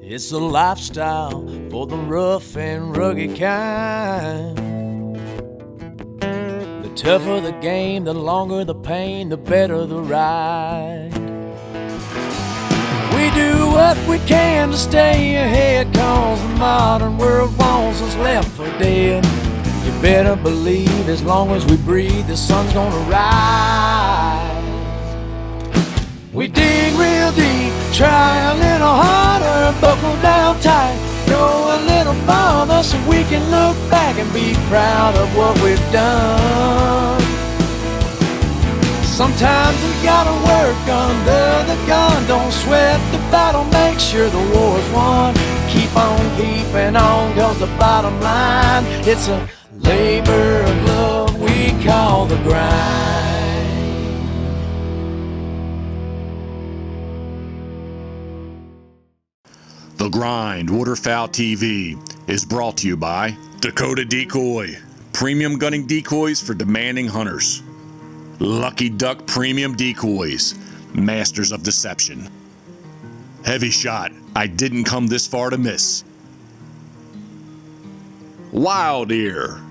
It's a lifestyle for the rough and rugged kind. The tougher the game, the longer the pain, the better the ride. We do what we can to stay ahead, cause the modern world wants us left for dead. You better believe as long as we breathe, the sun's gonna rise. We dig real deep, try a little harder, buckle down tight, go a little farther so we can look back and be proud of what we've done. Sometimes we gotta work under the gun, don't sweat the battle, make sure the war's won. Keep on keeping on, cause the bottom line, it's a labor of love we call the grind. The Grind Waterfowl TV is brought to you by Dakota Decoy, premium gunning decoys for demanding hunters. Lucky Duck Premium Decoys, masters of deception. Heavy Shot, I didn't come this far to miss. WildEar.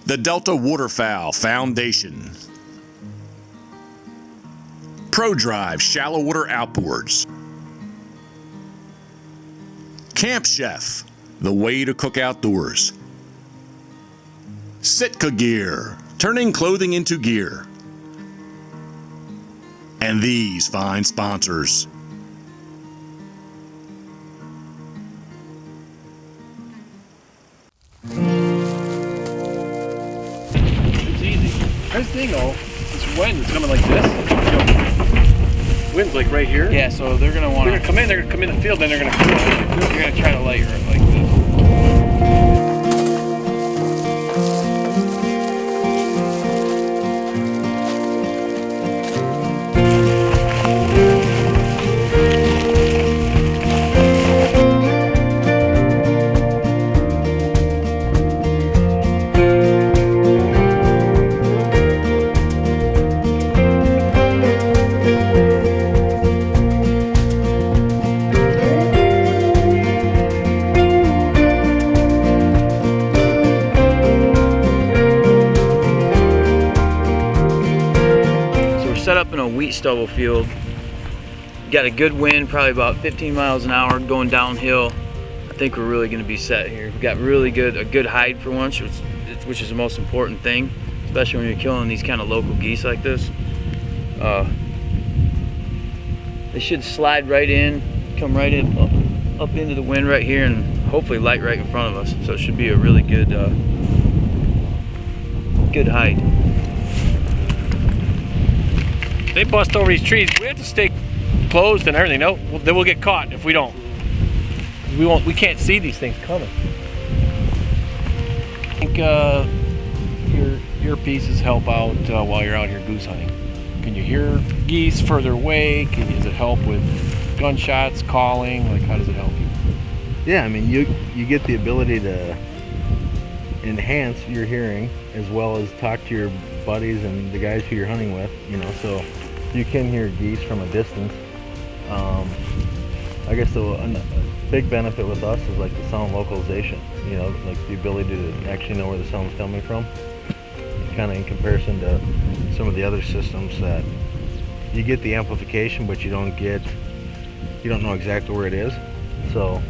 The Delta Waterfowl Foundation. ProDrive Shallow Water Outboards. Camp Chef, the way to cook outdoors. Sitka Gear, turning clothing into gear. And these fine sponsors. It's easy. First thing though, this wind is coming like this. Wind's like right here. Yeah, so they're gonna want to come in. They're gonna come in the field, then they're gonna come in. You're gonna try to layer it like this. Set up in a wheat stubble field. Got a good wind, probably about 15 miles an hour going downhill. I think we're really going to be set here. We've got a good hide for once, which is the most important thing, especially when you're killing these kind of local geese like this. They should slide right in, come right in, up into the wind right here, and hopefully light right in front of us. So it should be a really good, good hide. They bust over these trees. We have to stay closed and everything. No, then we'll get caught if we don't. We can't see these things coming. I think your earpieces help out while you're out here goose hunting. Can you hear geese further away? Does it help with gunshots, calling? Like, how does it help you? Yeah, I mean, you get the ability to enhance your hearing as well as talk to your buddies and the guys who you're hunting with, you know, so you can hear geese from a distance. I guess a big benefit with us is like the sound localization, you know, like the ability to actually know where the sound's coming from, kind of in comparison to some of the other systems that you get the amplification but you don't know exactly where it is, so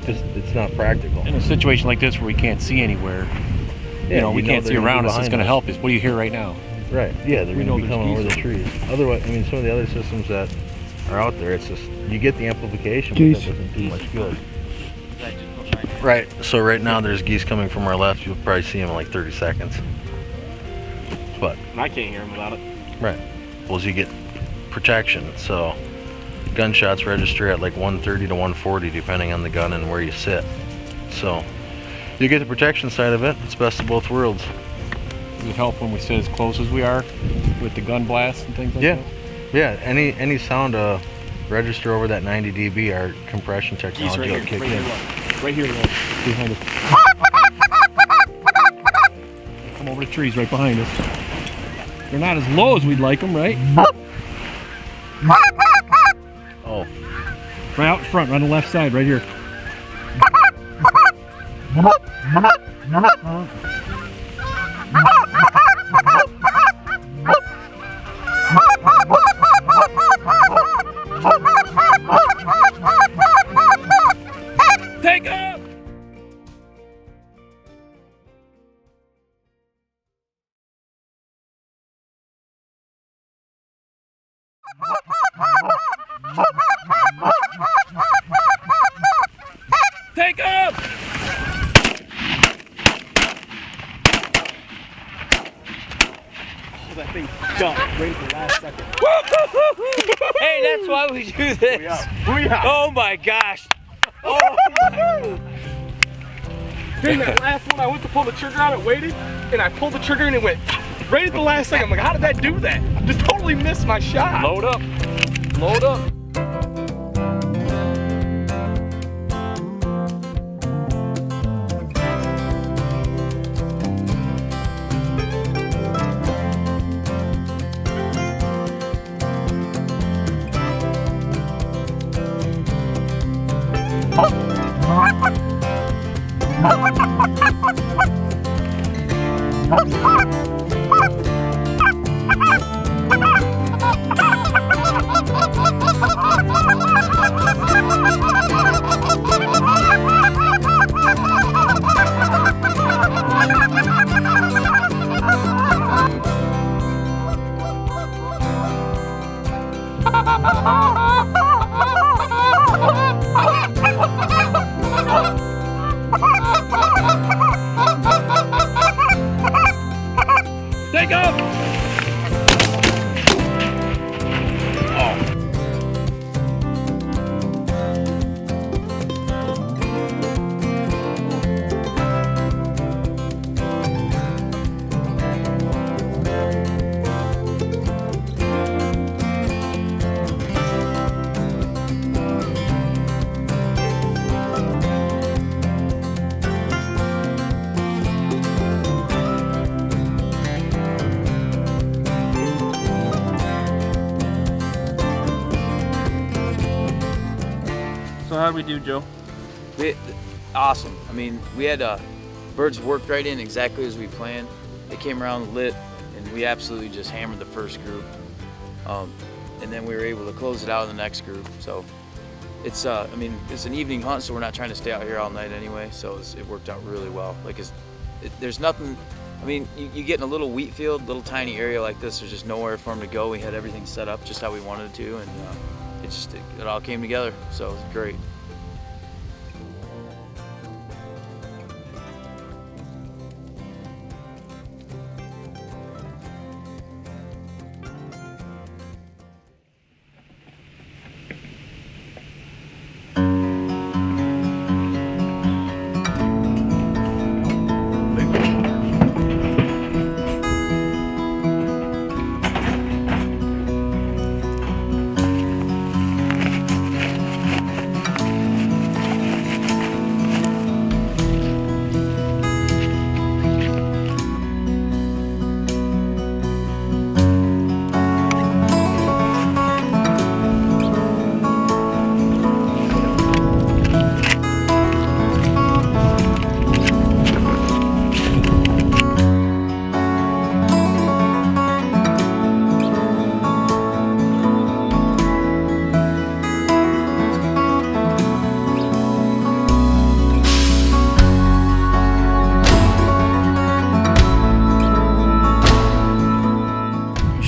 it's not practical. In a situation like this where we can't see anywhere, we can't see around us, it's going to help us. What do you hear right now? Right, yeah, they're going to be coming over the trees. Otherwise, I mean, some of the other systems that are out there, it's just, you get the amplification, but that doesn't do much good. Right, so right now there's geese coming from our left. You'll probably see them in like 30 seconds. But I can't hear them without it. Right, well, as you get protection, so gunshots register at like 130 to 140 depending on the gun and where you sit. So you get the protection side of it. It's best of both worlds. Does it help when we sit as close as we are with the gun blasts and things like that? Yeah, any sound register over that 90 dB, our compression technology will kick in. Right here, behind us. Come over the trees right behind us. They're not as low as we'd like them, right? Oh, right out in front, on the left side, right here. Take up! Take up! Oh, that thing jumped right at the last second. Hey, that's why we do this. Oh my gosh. Oh. During that last one, I went to pull the trigger out, it waited, and I pulled the trigger and it went right at the last second. I'm like, how did that do that? Just totally missed my shot. Load up. Load up. Take off! So how'd we do, Joe? Awesome. I mean, we had birds worked right in exactly as we planned. They came around lit, and we absolutely just hammered the first group. And then we were able to close it out in the next group. So it's, I mean, it's an evening hunt, so we're not trying to stay out here all night anyway. So it worked out really well. Like, there's nothing. I mean, you get in a little wheat field, little tiny area like this. There's just nowhere for them to go. We had everything set up just how we wanted it to, and it all came together. So it was great.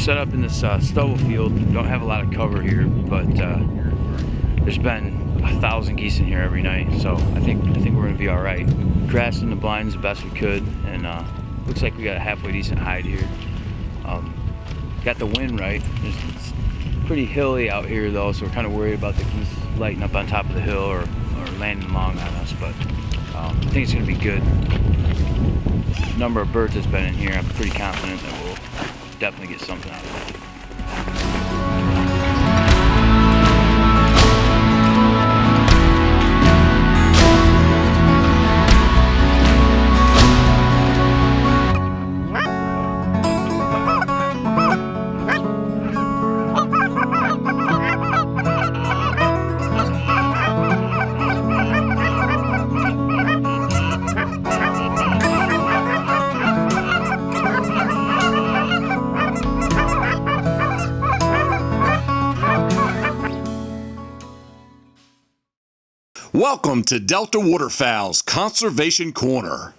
Set up in this stubble field. Don't have a lot of cover here, but there's been 1,000 geese in here every night, so I think we're gonna be all right. Grass in the blinds the best we could, and looks like we got a halfway decent hide here. Got the wind right. It's pretty hilly out here though, so we're kind of worried about the geese lighting up on top of the hill or landing long on us, but I think it's gonna be good. The number of birds that's been in here, I'm pretty confident that we'll definitely get something out of it. Welcome to Delta Waterfowl's Conservation Corner.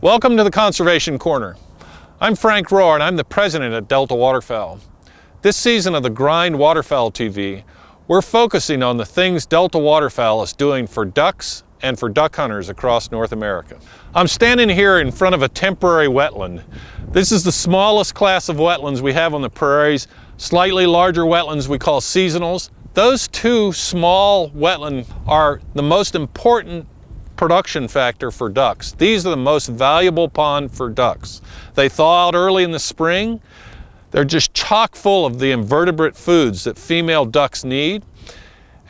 Welcome to the Conservation Corner. I'm Frank Rohr and I'm the president at Delta Waterfowl. This season of the Grind Waterfowl TV, we're focusing on the things Delta Waterfowl is doing for ducks and for duck hunters across North America. I'm standing here in front of a temporary wetland. This is the smallest class of wetlands we have on the prairies. Slightly larger wetlands we call seasonals. Those two small wetlands are the most important production factor for ducks. These are the most valuable pond for ducks. They thaw out early in the spring. They're just chock full of the invertebrate foods that female ducks need.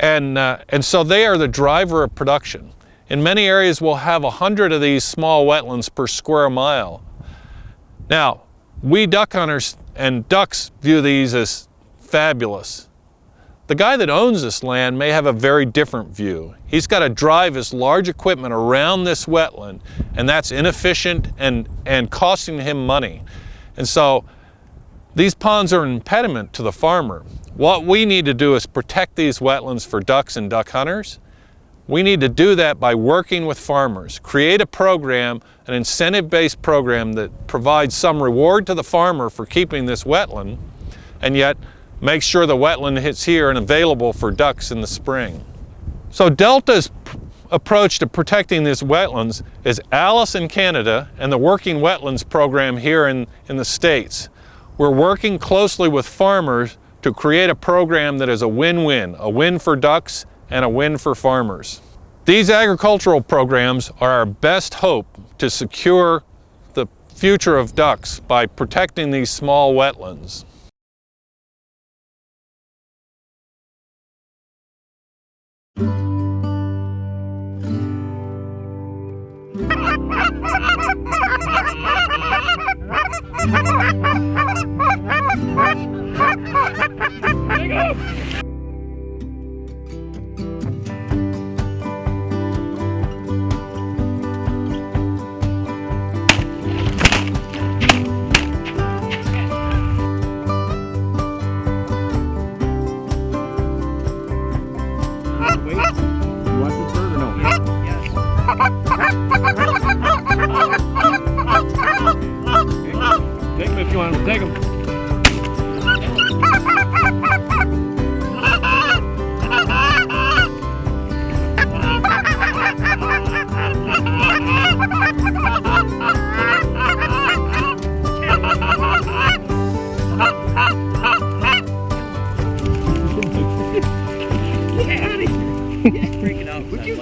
And so they are the driver of production. In many areas we'll have 100 of these small wetlands per square mile. Now, we duck hunters and ducks view these as fabulous. The guy that owns this land may have a very different view. He's got to drive his large equipment around this wetland, and that's inefficient and costing him money. And so these ponds are an impediment to the farmer. What we need to do is protect these wetlands for ducks and duck hunters. We need to do that by working with farmers. Create a program, an incentive-based program that provides some reward to the farmer for keeping this wetland, and yet make sure the wetland is here and available for ducks in the spring. So Delta's approach to protecting these wetlands is ALICE in Canada and the Working Wetlands program here in the States. We're working closely with farmers to create a program that is a win-win, a win for ducks and a win for farmers. These agricultural programs are our best hope to secure the future of ducks by protecting these small wetlands. Take them if you want them. Take them. Get out of here. He's freaking out. Would you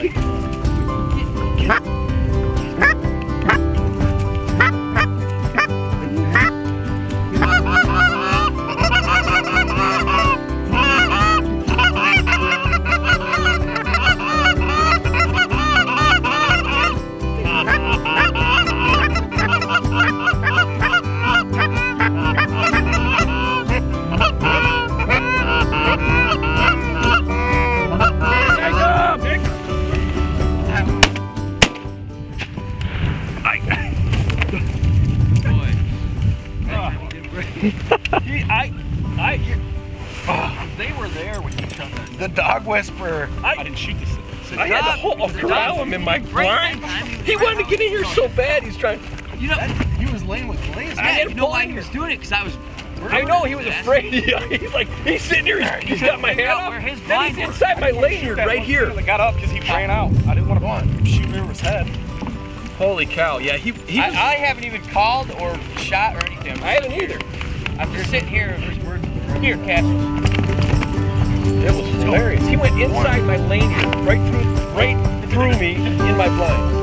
They were there when you shot that. The dog whisperer. I didn't shoot this. I had to corral him in my blind. He wanted to get in here so bad. He's trying. You know, He was laying with Glaze. yeah, you know why he was doing it? Because I was. I know he was afraid. He's like, he's sitting here. He's got my hand up. Where his Then blind he's was. inside my lanyard right here. I got up because he ran out. I didn't want to shoot over his head. Holy cow! Yeah, he was. I haven't even called or shot or anything. I haven't either. I'm just sitting here. Here, Cassius. It was hilarious. He went inside my lanyard, right through me in my blind.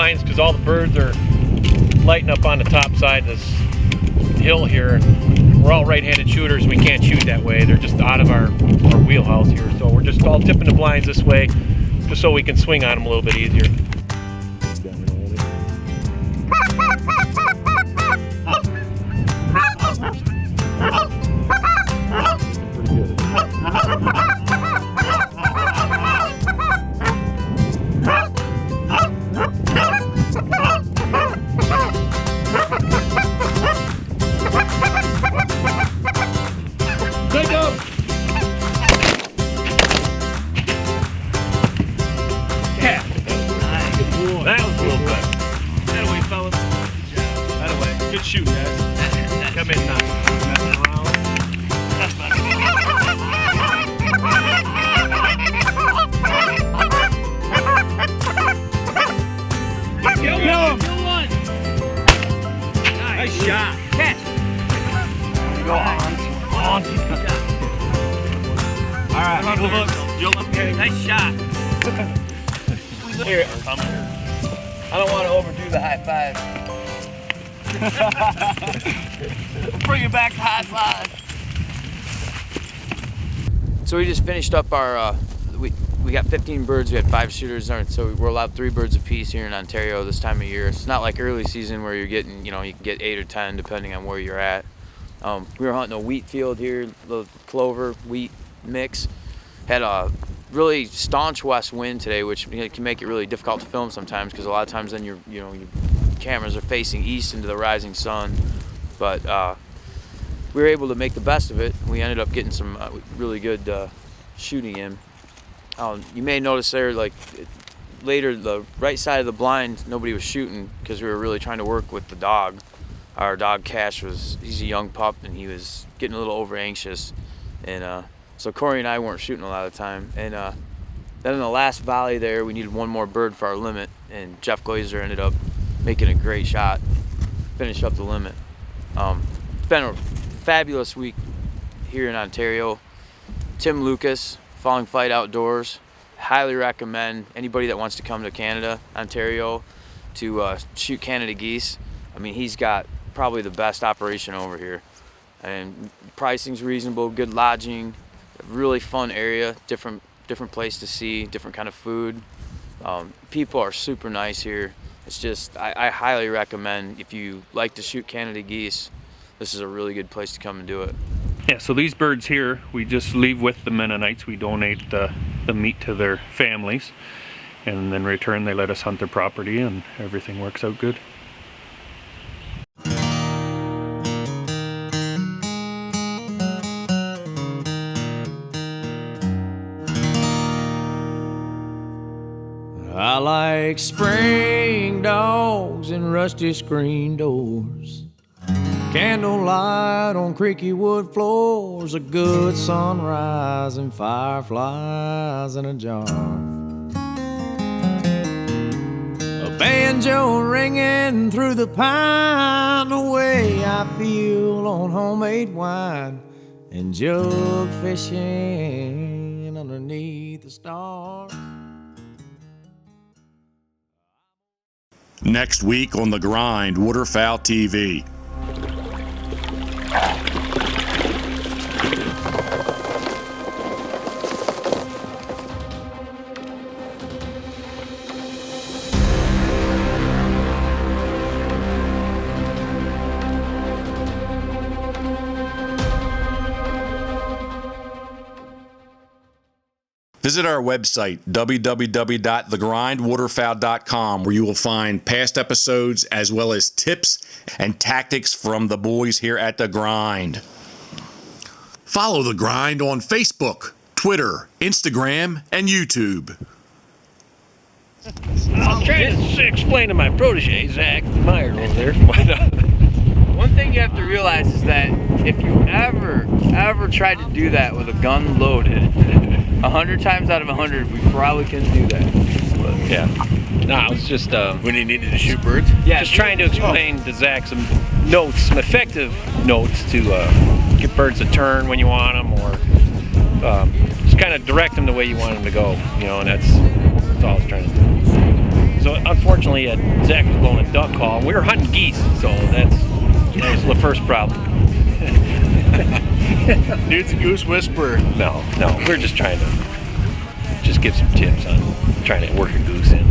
blinds because all the birds are lighting up on the top side of this hill here. And we're all right-handed shooters. We can't shoot that way. They're just out of our wheelhouse here. So we're just all tipping the blinds this way just so we can swing on them a little bit easier. Good shoot, guys. Come in now. Messing around. That's fine. Kill him. Kill one. Nice shot. Catch. Go on. All right. Nice shot. Here, I don't want to overdo the high five. Bring it back to high five. So we just finished up our, we got 15 birds, we had 5 shooters, so we're allowed 3 birds apiece here in Ontario this time of year. It's not like early season where you're getting, you can get 8 or 10 depending on where you're at. We were hunting a wheat field here, the clover, wheat mix. Had a really staunch west wind today, which can make it really difficult to film sometimes because a lot of times then your cameras are facing east into the rising sun. But we were able to make the best of it. We ended up getting some really good shooting in. You may notice there, like later, the right side of the blind, nobody was shooting because we were really trying to work with the dog. Our dog Cash he's a young pup and he was getting a little over anxious, and so Corey and I weren't shooting a lot of the time. And then in the last volley there, we needed one more bird for our limit, and Jeff Glazer ended up making a great shot, finish up the limit. It's been a fabulous week here in Ontario. Tim Lucas, Falling Fight Outdoors, highly recommend anybody that wants to come to Canada, Ontario, to shoot Canada geese. I mean, he's got probably the best operation over here, and pricing's reasonable, good lodging, really fun area, different place to see, different kind of food. People are super nice here. It's just, I highly recommend, if you like to shoot Canada geese, this is a really good place to come and do it. Yeah, so these birds here, we just leave with the Mennonites. We donate the meat to their families, and in return they let us hunt their property, and everything works out good. I like spring dogs and rusty screen doors, candlelight on creaky wood floors, a good sunrise and fireflies in a jar, a banjo ringing through the pine, the way I feel on homemade wine, and jug fishing underneath the stars. Next week on the Grind Waterfowl TV. Visit our website, www.thegrindwaterfowl.com, where you will find past episodes as well as tips and tactics from the boys here at The Grind. Follow The Grind on Facebook, Twitter, Instagram, and YouTube. I was trying to explain to my protege, Zach Meyer over there. One thing you have to realize is that if you ever tried to do that with a gun loaded, 100 times out of 100, we probably couldn't do that. But, yeah. No, I was just When he needed to shoot birds? yeah, just trying to explain to Zach some notes, some effective notes to get birds to turn when you want them, or just kind of direct them the way you want them to go, and that's all I was trying to do. So unfortunately, Zach was blowing a duck call. We were hunting geese, so that was the first problem. Dude's a goose whisperer. No, we're just trying to give some tips on trying to work a goose in.